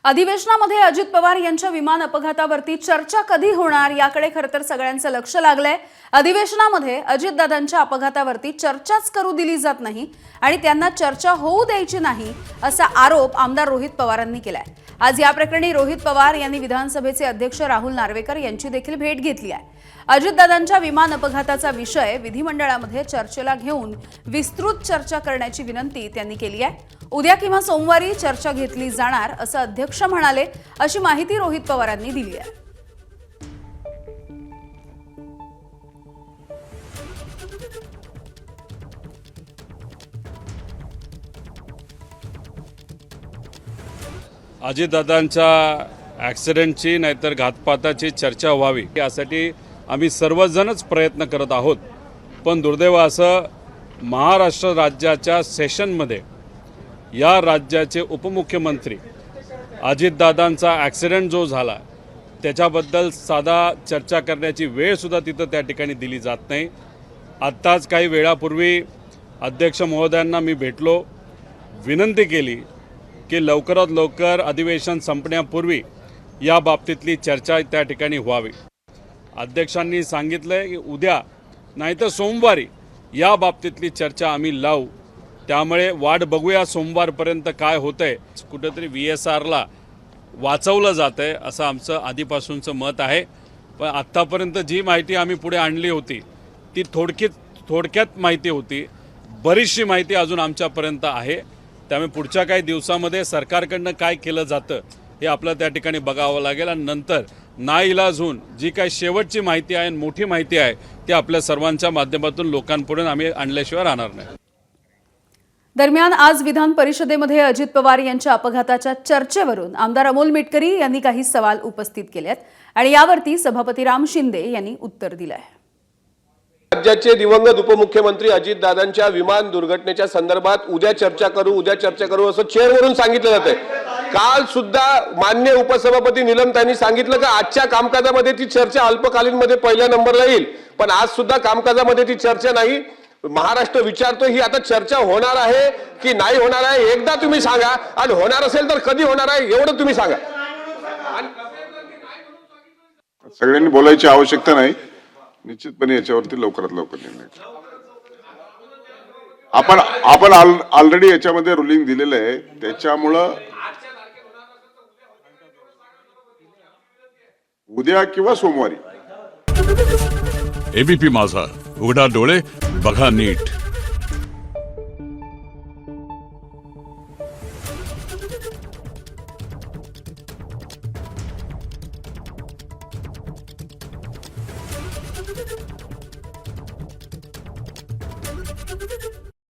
अधिवेशनामध्ये अजित पवार यांच्या विमान अपघातावरती चर्चा कधी होणार याकडे खरं तर सगळ्यांचं लक्ष लागलंय। अधिवेशनामध्ये अजितदादांच्या अपघातावरती चर्चाच करू दिली जात नाही आणि त्यांना चर्चा होऊ द्यायची नाही असा आरोप आमदार रोहित पवारांनी केलाय। आज या प्रकरणी रोहित पवार यांनी विधानसभेचे अध्यक्ष राहुल नार्वेकर यांची देखील भेट घेतली आहे। अजितदादांच्या विमान अपघाताचा विषय विधिमंडळामध्ये चर्चेला घेऊन विस्तृत चर्चा करण्याची विनंती त्यांनी केली आहे। उद्या किंवा सोमवारी चर्चा घेतली जाणार असं अध्यक्ष म्हणाले, अशी माहिती रोहित पवारांनी दिली आहे। अजितदादांच्या ॲक्सिडेंटची नाहीतर घातपाताची चर्चा व्हावी यासाठी आम्ही सर्वजणच प्रयत्न करत आहोत। पण दुर्दैव असं महाराष्ट्र राज्याच्या सेशनमध्ये या राज्याचे उपमुख्यमंत्री अजितदादांचा ॲक्सिडेंट जो झाला त्याच्याबद्दल साधा चर्चा करण्याची वेळसुद्धा तिथं त्या ठिकाणी दिली जात नाही। आत्ताच काही वेळापूर्वी अध्यक्ष महोदयांना मी भेटलो, विनंती केली की लवकरात लवकर अधिवेशन संपण्यापूर्वी या बाबतीतली चर्चा त्या ठिकाणी व्हावी। अध्यक्षांनी सांगितलं की उद्या नाहीतर सोमवारी या बाबतीतली चर्चा आम्ही लावू, त्यामुळे वाट बघूया सोमवारपर्यंत काय होतंय। कुठेतरी VSRला वाचवलं जातंय असं आमचं आधीपासूनचं मत आहे। पण आत्तापर्यंत जी माहिती आम्ही पुढे आणली होती ती थोडक्यात माहिती होती, बरीचशी माहिती अजून आमच्यापर्यंत आहे। त्यामुळे पुढच्या काही दिवसामध्ये सरकारकडनं काय केलं जातं हे आपल्याला त्या ठिकाणी बघावं लागेल आणि नंतर नाईलाज होऊन जी काही शेवटची माहिती आहे, मोठी माहिती आहे ती आपल्या सर्वांच्या माध्यमातून लोकांपुढे आम्ही आणल्याशिवाय राहणार नाही। दरम्यान आज विधान परिषदेमध्ये अजित पवार यांच्या अपघाताच्या चर्चेवरून आमदार अमोल मिटकरी यांनी काही सवाल उपस्थित केलेत आणि यावरती सभापती राम शिंदे यांनी उत्तर दिलं आहे। राज्याचे दिवंगत उपमुख्यमंत्री अजितदादांच्या विमान दुर्घटनेच्या संदर्भात उद्या चर्चा करू असं चेअरवरून सांगितलं जातंय। काल सुद्धा मान्य उपसभापती निलमताईंनी सांगितलं की आजच्या कामकाजामध्ये ती चर्चा अल्पकालीन मध्ये पहिल्या नंबरला येईल, पण आज सुद्धा कामकाजामध्ये ती चर्चा नाही। महाराष्ट्र विचारतो ही आता चर्चा होणार आहे की नाही होणार आहे, एकदा तुम्ही सांगा, आणि होणार असेल तर कधी होणार आहे एवढं तुम्ही सांगा। सगळ्यांनी बोलायची आवश्यकता नाही, निश्चितपणे याच्यावरती लवकरात लवकर निर्णय आपण ऑलरेडी याच्यामध्ये रुलिंग दिलेलं आहे। त्याच्यामुळं उद्या किंवा सोमवारी एबीपी माझा, उघडा डोळे बघा नीट। Thank you.